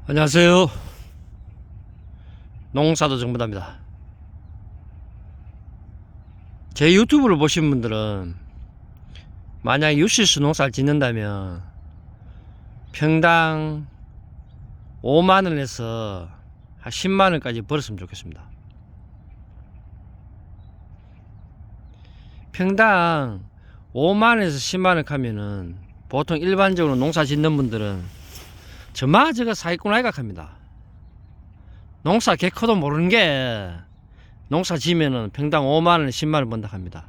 안녕하세요. 농사도 정보답니다. 제 유튜브를 보신 분들은 만약에 유실수 농사를 짓는다면 평당 5만원에서 한 10만원까지 벌었으면 좋겠습니다. 평당 5만원에서 10만원 하면은 보통 일반적으로 농사 짓는 분들은 저마저가 사기꾼 아이각합니다. 농사 개커도 모르는 게 농사 지면은 평당 5만원 10만원 번다 합니다.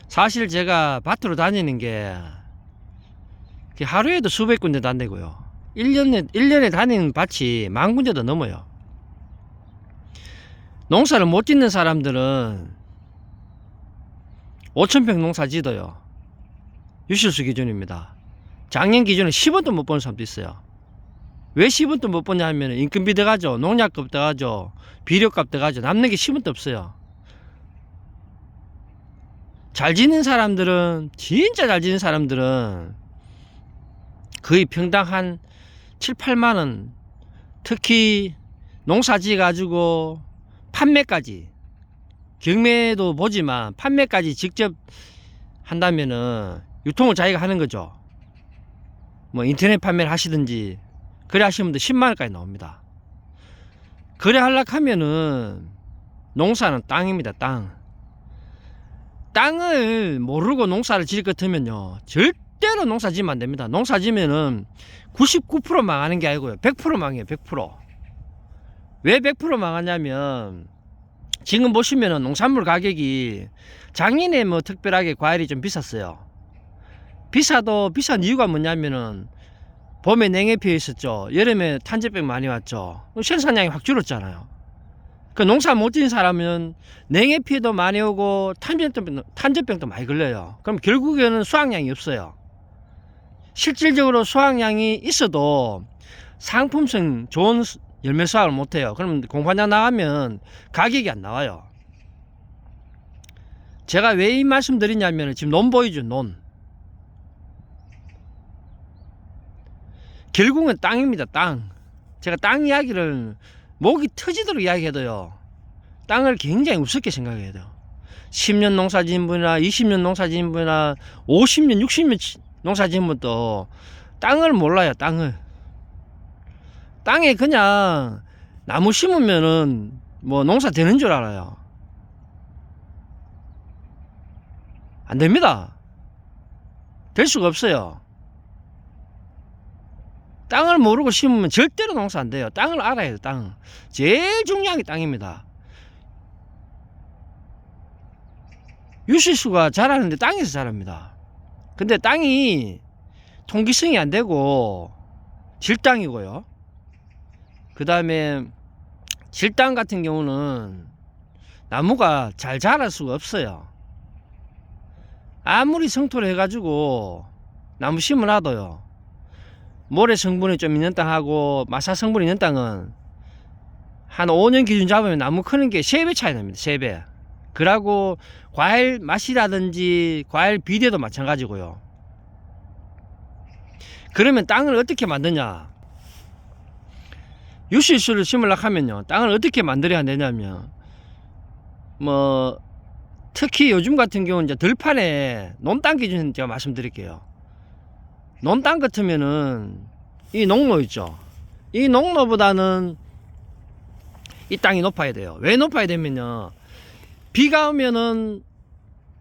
사실 제가 밭으로 다니는 게 하루에도 수백 군데 다니고요 1년에 다니는 밭이 10,000군데도 넘어요. 농사를 못 짓는 사람들은 5,000평 농사 짓어요. 유실수 기준입니다. 작년 기준에 10원도 못 버는 사람도 있어요. 왜 10원도 못 버냐 하면 인건비 들어가죠, 농약값 들어가죠, 비료값 들어가죠. 남는 게 10원도 없어요. 잘 짓는 사람들은, 진짜 잘 짓는 사람들은 거의 평당 한 7, 8만원, 특히 농사 지어 가지고 판매까지, 경매도 보지만 판매까지 직접 한다면은 유통을 자기가 하는 거죠. 뭐 인터넷 판매를 하시든지 그래 하시면 10만원까지 나옵니다. 그래 하려고 하면은 농사는 땅입니다. 땅을 모르고 농사를 지을 것 같으면요 절대로 농사 지으면 안 됩니다. 농사 지면은 99% 망하는 게 아니고요 100% 망해요. 100%. 왜 100% 망하냐면 지금 보시면은 농산물 가격이 작년에 뭐 특별하게 과일이 좀 비쌌어요. 비싼 이유가 뭐냐면은 봄에 냉해피해 있었죠. 여름에 탄저병 많이 왔죠. 생산량이 확 줄었잖아요. 그 농사 못 지은 사람은 냉해피해도 많이 오고 탄저병도 많이 걸려요. 그럼 결국에는 수확량이 없어요. 실질적으로 수확량이 있어도 상품성 좋은 열매 수확을 못해요. 그럼 공판장 나가면 가격이 안 나와요. 제가 왜 이 말씀 드리냐면 지금 논 보이죠. 논. 결국은 땅입니다. 땅. 제가 땅 이야기를 목이 터지도록 이야기해도요 땅을 굉장히 우습게 생각해야 돼요. 10년 농사 지은 분이나 20년 농사 지은 분이나 50년 60년 농사 지은 분도 땅을 몰라요. 땅에 그냥 나무 심으면은 뭐 농사 되는 줄 알아요. 안 됩니다. 될 수가 없어요. 땅을 모르고 심으면 절대로 농사 안 돼요. 땅을 알아야 돼요. 땅. 제일 중요한 게 땅입니다. 유실수가 자라는데 땅에서 자랍니다. 근데 땅이 통기성이 안 되고 질땅이고요. 그 다음에 질땅 같은 경우는 나무가 잘 자랄 수가 없어요. 아무리 성토를 해가지고 나무 심어놔도요 모래 성분이 좀 있는 땅하고 마사 성분이 있는 땅은 한 5년 기준 잡으면 나무 크는 게 3배 차이 납니다. 3배. 그러고 과일 맛이라든지 과일 비대도 마찬가지고요. 그러면 땅을 어떻게 만드냐, 유실수를 심으려고 하면요 땅을 어떻게 만들어야 되냐면 뭐 특히 요즘 같은 경우는 이제 들판에 논땅 기준 제가 말씀드릴게요. 논땅 같으면은 이 농로 있죠. 이 농로보다는 이 땅이 높아야 돼요. 왜 높아야 되면요 비가 오면은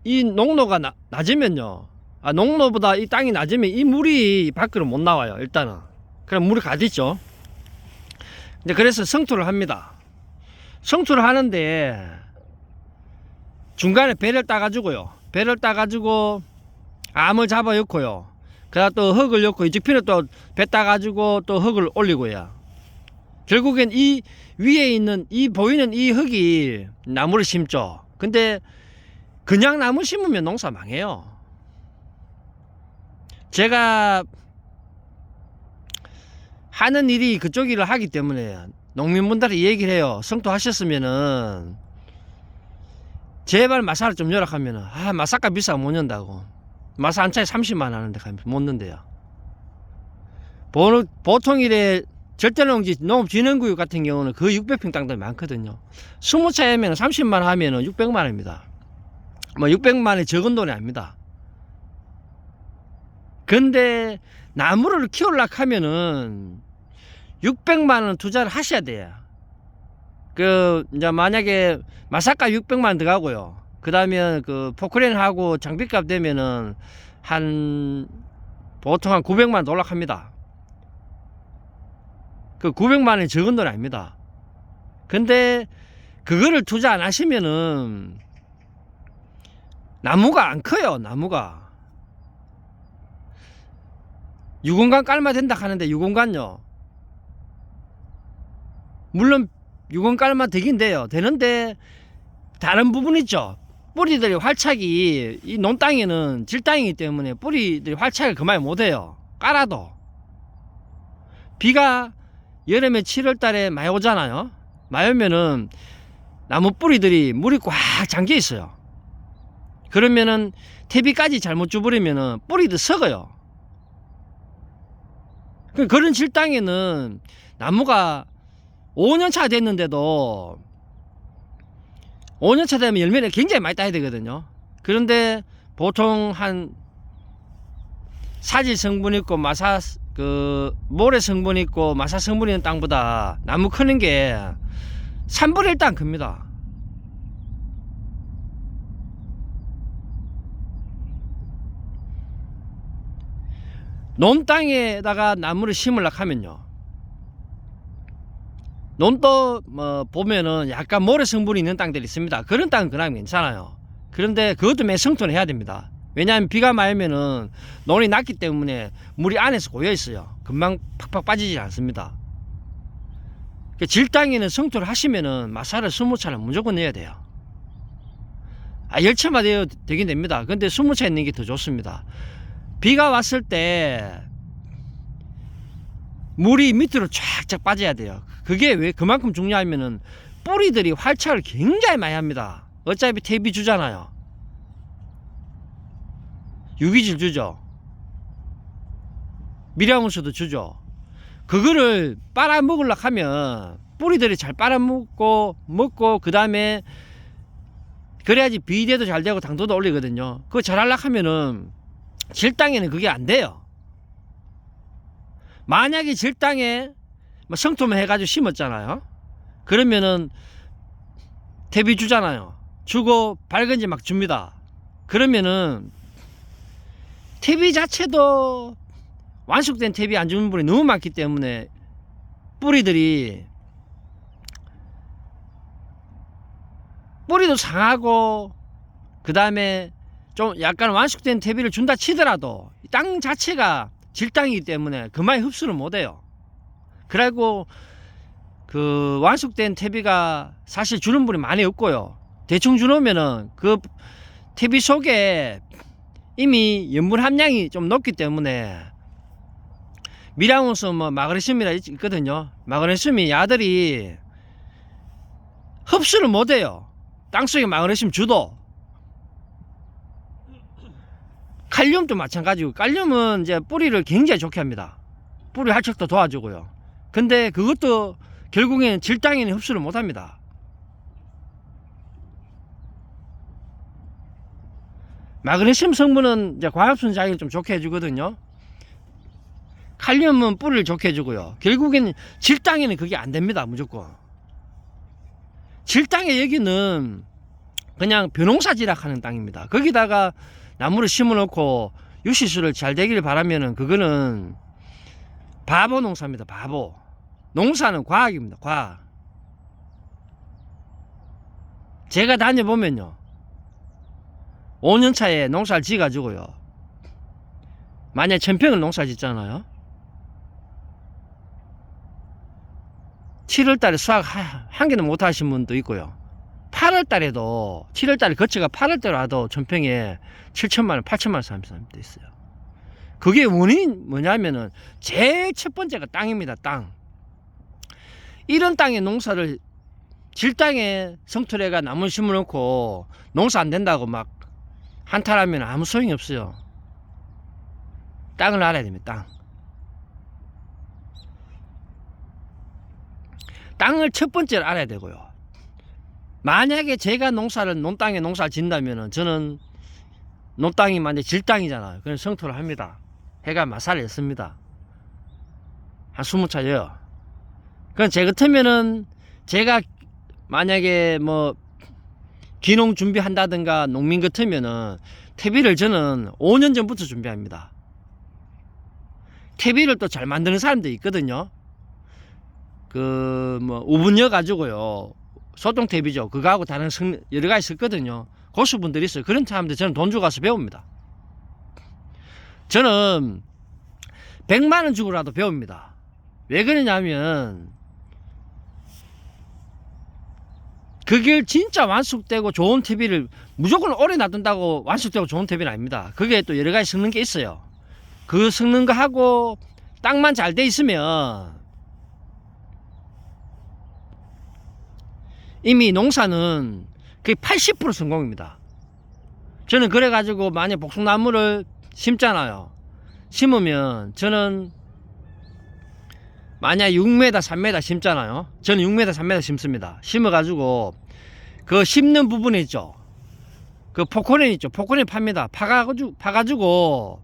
이 농로가 낮으면요 농로보다 이 땅이 낮으면 이 물이 밖으로 못 나와요. 일단은 그럼 물이 가득있죠. 근데 그래서 성토를 합니다. 성토를 하는데 중간에 배를 따가지고요 암을 잡아 엮고요 그다음 또 흙을 넣고 이쪽 편에 또 배 따가지고 또 흙을 올리고요. 결국엔 이 위에 있는 이 보이는 이 흙이 나무를 심죠. 근데 그냥 나무 심으면 농사 망해요. 제가 하는 일이 그쪽 일을 하기 때문에 농민분들이 이 얘기를 해요. 성토 하셨으면은 제발 마사를 좀 열악하면은 마사가 비싸고 못 연다고. 마사 한 차에 30만 하는데 가면 못 넣는데요. 보통 이래 절대농지 농업진흥구역 같은 경우는 그 600평 땅들이 많거든요. 20차이면 30만 하면은 600만 원입니다. 뭐 600만이 적은 돈이 아닙니다. 근데 나무를 키우려고 하면은 600만 원 투자를 하셔야 돼요. 이제 만약에 마사가 600만 원 들어가고요. 그 다음에 포크레인하고 장비값 되면은 보통 한 900만 원 올라갑니다. 900만 원이 적은 돈 아닙니다. 근데 그거를 투자 안 하시면은 나무가 안 커요. 나무가 유공간 깔면 된다 하는데 유공간요, 물론 유공 깔면 되긴 돼요. 되는데 다른 부분 있죠. 뿌리들이 활착이 이 논땅에는 질땅이기 때문에 뿌리들이 활착을 그만 못해요. 깔아도 비가 여름에 7월달에 많이 오잖아요. 많이 오면은 나무 뿌리들이 물이 꽉 잠겨 있어요. 그러면은 퇴비까지 잘못 줘버리면은 뿌리도 썩어요. 그런 질땅에는 나무가 5년차 됐는데도 5년차 되면 열매를 굉장히 많이 따야 되거든요. 그런데 보통 한 사질 성분 있고 모래 성분 있고 마사 성분 있는 땅보다 나무 크는 게 3분의 1 땅 큽니다. 논땅에다가 나무를 심으려고 하면요, 논도 보면은 약간 모래 성분이 있는 땅들이 있습니다. 그런 땅은 그나마 괜찮아요. 그런데 그것도 매 성토는 해야 됩니다. 왜냐하면 비가 많이 오면은 논이 낮기 때문에 물이 안에서 고여 있어요. 금방 팍팍 빠지지 않습니다. 질땅에는 성토를 하시면은 마사를 20차는 무조건 내야 돼요. 10차만 돼도 되긴 됩니다. 근데 20차 있는 게 더 좋습니다. 비가 왔을 때 물이 밑으로 쫙쫙 빠져야 돼요. 그게 왜 그만큼 중요하면은 뿌리들이 활착을 굉장히 많이 합니다. 어차피 퇴비 주잖아요. 유기질 주죠. 미량원수도 주죠. 그거를 빨아먹으려고 하면 뿌리들이 잘 빨아먹고 그 다음에 그래야지 비대도 잘 되고 당도도 올리거든요. 그거 잘 하려고 하면은 질땅에는 그게 안 돼요. 만약에 질땅에 성토만 해가지고 심었잖아요. 그러면은 퇴비 주잖아요. 주고 밝은지 막 줍니다. 그러면은 퇴비 자체도 완숙된 퇴비 안 주는 분이 너무 많기 때문에 뿌리도 상하고, 그 다음에 좀 약간 완숙된 퇴비를 준다 치더라도 땅 자체가 질땅이기 때문에 그만 흡수를 못해요. 그리고 완숙된 퇴비가 사실 주는 분이 많이 없고요. 대충 주놓으면은 그 퇴비 속에 이미 염분 함량이 좀 높기 때문에 미량원수 마그네슘이라 있거든요. 마그네슘이 야들이 흡수를 못해요. 땅속에 마그네슘 주도. 칼륨도 마찬가지고, 칼륨은 이제 뿌리를 굉장히 좋게 합니다. 뿌리 활착도 도와주고요. 근데 그것도 결국에는 질땅에는 흡수를 못 합니다. 마그네슘 성분은 이제 광합성 작용을 좀 좋게 해주거든요. 칼륨은 뿌리를 좋게 해주고요. 결국에는 질땅에는 그게 안 됩니다. 무조건. 질땅의 여기는 그냥 벼농사지락 하는 땅입니다. 거기다가 나무를 심어 놓고 유시수를 잘 되기를 바라면은 그거는 바보 농사입니다. 바보. 농사는 과학입니다. 과학. 제가 다녀보면요, 5년차에 농사를 지어가지고요, 만약에 1000평을 농사 짓잖아요. 7월달에 수확 한 개는 못 하신 분도 있고요. 8월달에도 7월달에 거쳐가 8월달에 와도 1000평에 7천만원 8천만원 사는 사람도 있어요. 그게 원인이 뭐냐면은 제일 첫 번째가 땅입니다. 땅. 이런 땅에 농사를, 질땅에 성토래가 나무를 심어놓고 농사 안 된다고 막 한탄하면 아무 소용이 없어요. 땅을 알아야 됩니다. 땅을 첫 번째로 알아야 되고요. 만약에 제가 논땅에 농사를 짓는다면은 저는 논땅이 만약에 질땅이잖아요. 그럼 성토를 합니다. 해가 마살을 했습니다. 한 20차 여요. 그럼 제 같으면은 제가 만약에 뭐 기농 준비한다든가 농민 같으면은 퇴비를 저는 5년 전부터 준비합니다. 퇴비를 또 잘 만드는 사람들이 있거든요. 그 뭐 우분여 가지고요. 소똥 퇴비죠. 그거하고 다른 여러 가지 있었거든요. 고수분들이 있어요. 그런 사람들 저는 돈 주고 가서 배웁니다. 저는 100만 원 주고라도 배웁니다. 왜 그러냐면 그게 진짜 완숙되고 좋은 퇴비를 무조건 오래 놔둔다고 완숙되고 좋은 퇴비는 아닙니다. 그게 또 여러 가지 섞는 게 있어요. 그 섞는 거 하고 땅만 잘 돼 있으면 이미 농사는 거의 80% 성공입니다. 저는 그래가지고 만약 복숭나무를 심잖아요. 심으면 저는 만약 6m, 3m 심잖아요. 저는 6m, 3m 심습니다. 심어가지고 그 심는 부분에 있죠. 그 포크레인 있죠. 포크레인 팝니다. 파가지고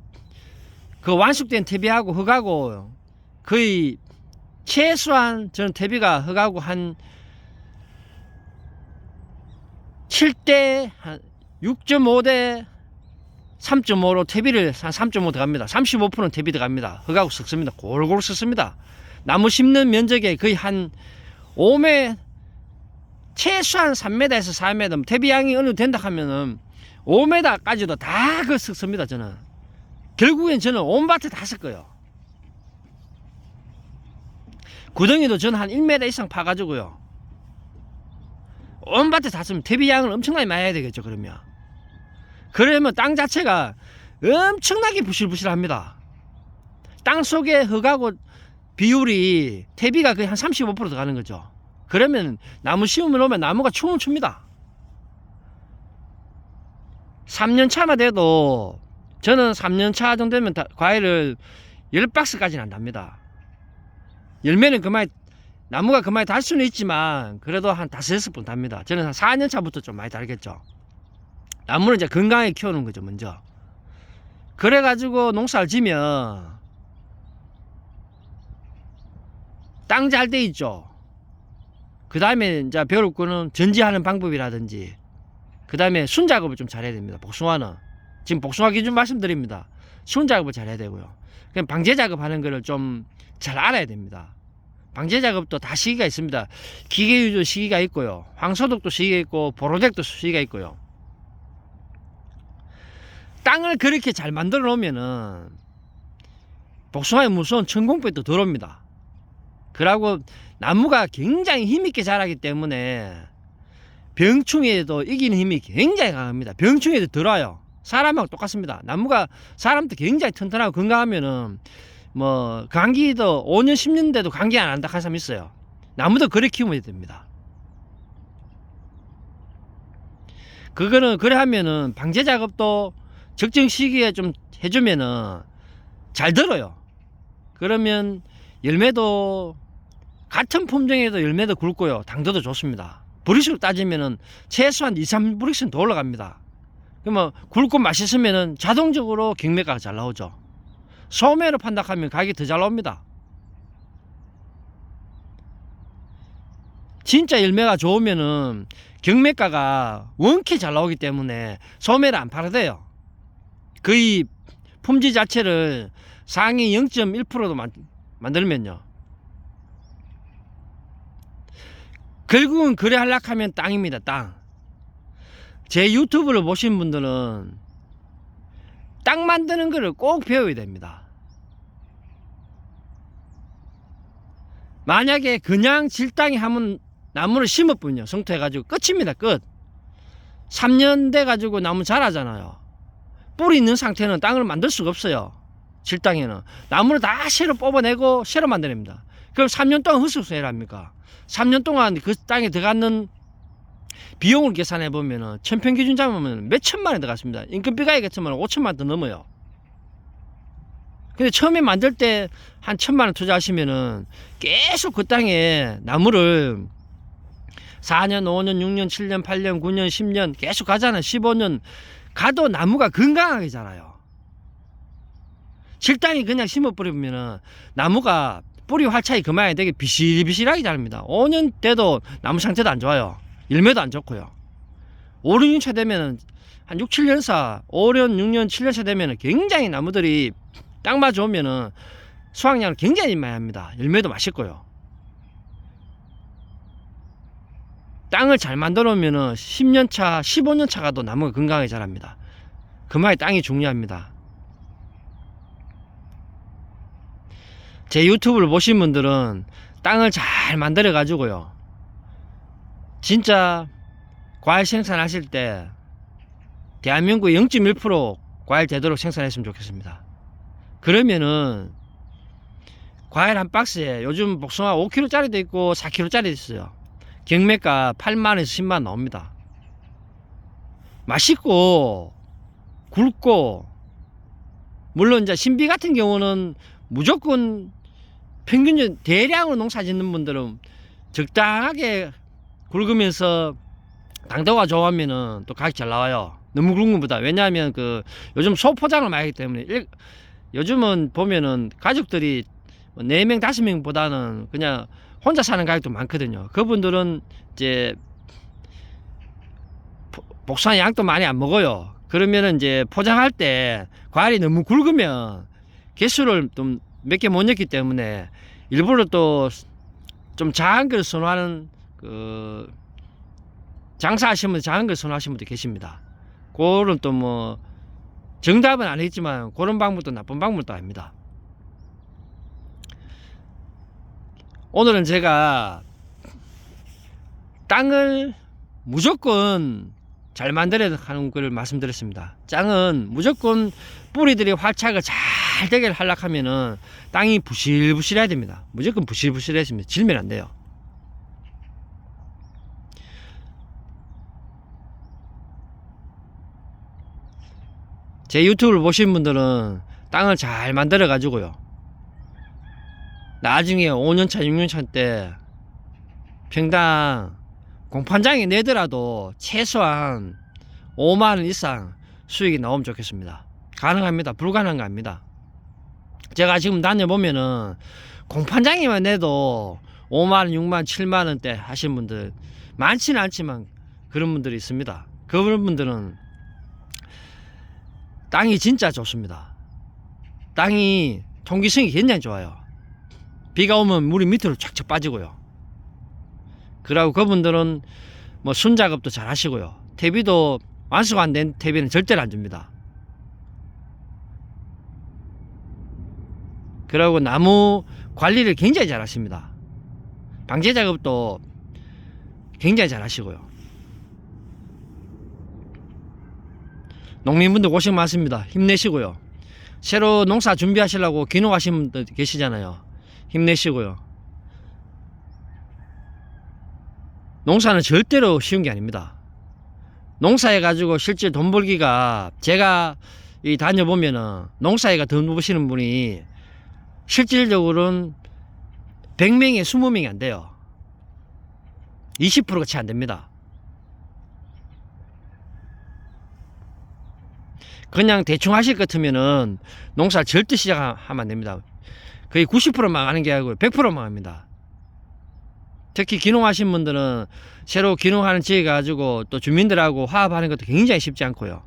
그 완숙된 퇴비하고 흙하고 거의 최소한 저는 퇴비가 흙하고 한 7대 한 6.5대 3.5로 퇴비를 한 3.5 들어갑니다. 35%는 퇴비 들어갑니다. 흙하고 섞습니다. 골고루 섞습니다. 나무 심는 면적에 거의 한 5m, 최소한 3m에서 4m, 퇴비양이 어느 정도 된다 하면은 5m까지도 다 그 섞습니다. 저는 결국엔 저는 온 밭에 다 섞어요. 구덩이도 저는 한 1m 이상 파가지고요. 온 밭에 다 쓰면 퇴비양을 엄청나게 많이 해야 되겠죠. 그러면 땅 자체가 엄청나게 부실부실합니다. 땅 속에 흙하고 비율이 퇴비가 거의 한 35% 들어가는 거죠. 그러면 나무 심으면 오면 나무가 춤을 춥니다. 3년 차만 돼도 저는 3년 차 정도 되면 과일을 10박스까지는 안 답니다. 열매는 그만이 나무가 그만이 달 수는 있지만 그래도 한 5-6번 답니다. 저는 한 4년 차부터 좀 많이 달겠죠. 나무는 이제 건강하게 키우는 거죠, 먼저. 그래가지고 농사를 지면 땅 잘 돼 있죠. 그 다음에 이제 배울 거는 전지하는 방법이라든지, 그 다음에 순작업을 좀 잘해야 됩니다. 복숭아는 지금 복숭아 기준 말씀드립니다. 순작업을 잘해야 되고요. 그냥 방제 작업하는 거를 좀 잘 알아야 됩니다. 방제 작업도 다 시기가 있습니다. 기계유도 시기가 있고요. 황소독도 시기가 있고 보로덱도 시기가 있고요. 땅을 그렇게 잘 만들어 놓으면은 복숭아의 무서운 천공백도 들어옵니다. 그러고 나무가 굉장히 힘있게 자라기 때문에 병충해에도 이기는 힘이 굉장히 강합니다. 병충해도 들어와요. 사람하고 똑같습니다. 나무가 사람도 굉장히 튼튼하고 건강하면은 뭐 감기도 5년 10년 돼도 감기 안 한다 하는 사람 있어요. 나무도 그래 키우면 됩니다. 그거는 그래 하면은 방제 작업도 적정 시기에 좀 해주면은 잘 들어요. 그러면 열매도 같은 품종에도 열매도 굵고요. 당도도 좋습니다. 브릭스로 따지면은 최소한 2-3브릭스는 더 올라갑니다. 그러면 굵고 맛있으면은 자동적으로 경매가가 잘 나오죠. 소매로 판단하면 가격이 더 잘 나옵니다. 진짜 열매가 좋으면은 경매가가 원케 잘 나오기 때문에 소매를 안 팔아대요. 거의 품질 자체를 상위 0.1%도 만들면요. 결국은 그래 하려고 하면 땅입니다. 땅. 제 유튜브를 보신 분들은 땅 만드는 거를 꼭 배워야 됩니다. 만약에 그냥 질땅에 하면 나무를 심어뿐요. 성토해가지고 끝입니다. 끝. 3년 돼가지고 나무 자라잖아요. 뿌리 있는 상태는 땅을 만들 수가 없어요. 질땅에는. 나무를 다 새로 뽑아내고 새로 만들어냅니다. 그럼 3년 동안 헛수고해야 합니까? 3년 동안 그 땅에 들어가는 비용을 계산해 보면은 천평 기준 잡으면 몇 천만 원 들어갔습니다. 인건비가 같으면 5천만 원 더 넘어요. 근데 처음에 만들 때 한 1,000만 원 투자하시면은 계속 그 땅에 나무를 4년, 5년, 6년, 7년, 8년, 9년, 10년 계속 가잖아요. 15년 가도 나무가 건강하게 자라요. 실땅이 그냥 심어버리면은 나무가 뿌리 활착이 그만이 되게 비실비실하게 자랍니다. 5년 돼도 나무 상태도 안 좋아요. 열매도 안 좋고요. 5, 6년 차 되면은 한 6, 7년차, 5년, 6년, 7년차 되면은 굉장히 나무들이 딱 맞아오면은 수확량을 굉장히 많이 합니다. 열매도 맛있고요. 땅을 잘 만들어 놓으면은 10년차, 15년차 가도 나무가 건강하게 자랍니다. 그만이 땅이 중요합니다. 제 유튜브를 보신 분들은 땅을 잘 만들어 가지고요, 진짜 과일 생산하실 때 대한민국 0.1% 과일 되도록 생산했으면 좋겠습니다. 그러면은 과일 한 박스에 요즘 복숭아 5kg짜리도 있고 4kg짜리도 있어요. 경매가 8만원에서 10만원 나옵니다. 맛있고 굵고, 물론 이제 신비 같은 경우는 무조건 평균적으로 대량으로 농사 짓는 분들은 적당하게 굵으면서 당도가 좋으면은 또 가격 잘 나와요. 너무 굵은 것보다. 왜냐하면 그 요즘 소포장을 많이 하기 때문에 요즘은 보면은 가족들이 4명, 5명보다는 그냥 혼자 사는 가격도 많거든요. 그분들은 이제 복숭아 양도 많이 안 먹어요. 그러면은 이제 포장할 때 과일이 너무 굵으면 개수를 좀 몇 개 못 넣기 때문에 일부러 또 좀 작은 걸 선호하는 그 장사하시는 분들, 작은 걸 선호하시는 분들 계십니다. 그런 또 뭐 정답은 아니겠지만 그런 방법도 나쁜 방법도 아닙니다. 오늘은 제가 땅을 무조건 잘 만들어야 하는 걸 말씀드렸습니다. 땅은 무조건 뿌리들이 활착을 잘 되게 하려면은 땅이 부실부실해야 됩니다. 무조건 부실부실해야 됩니다. 질면 안 돼요. 제 유튜브를 보신 분들은 땅을 잘 만들어 가지고요, 나중에 5년차, 6년차 때 평당 공판장에 내더라도 최소한 5만원 이상 수익이 나오면 좋겠습니다. 가능합니다. 불가능한 거 아닙니다. 제가 지금 다녀보면은 공판장에만 내도 5만원, 6만원, 7만원대 하시는 분들 많지는 않지만 그런 분들이 있습니다. 그런 분들은 땅이 진짜 좋습니다. 땅이 통기성이 굉장히 좋아요. 비가 오면 물이 밑으로 쫙쫙 빠지고요. 그리고 그분들은 뭐 순작업도 잘 하시고요. 퇴비도 완수가 안 된 퇴비는 절대로 안 줍니다. 그리고 나무 관리를 굉장히 잘 하십니다. 방제 작업도 굉장히 잘 하시고요. 농민분들 고생 많습니다. 힘내시고요. 새로 농사 준비하시려고 귀농하신 분들 계시잖아요. 힘내시고요. 농사는 절대로 쉬운 게 아닙니다. 농사해 가지고 실제 돈 벌기가, 제가 이 다녀보면은 농사해가 돈 버시는 분이 실질적으로는 100명에 20명이 안 돼요. 20%가 채 안 됩니다. 그냥 대충 하실 것 같으면은 농사 절대 시작하면 안 됩니다. 거의 90% 망하는 게 아니고 100% 망합니다. 특히 귀농하신 분들은 새로 귀농하는 지역에 가지고 또 주민들하고 화합하는 것도 굉장히 쉽지 않고요.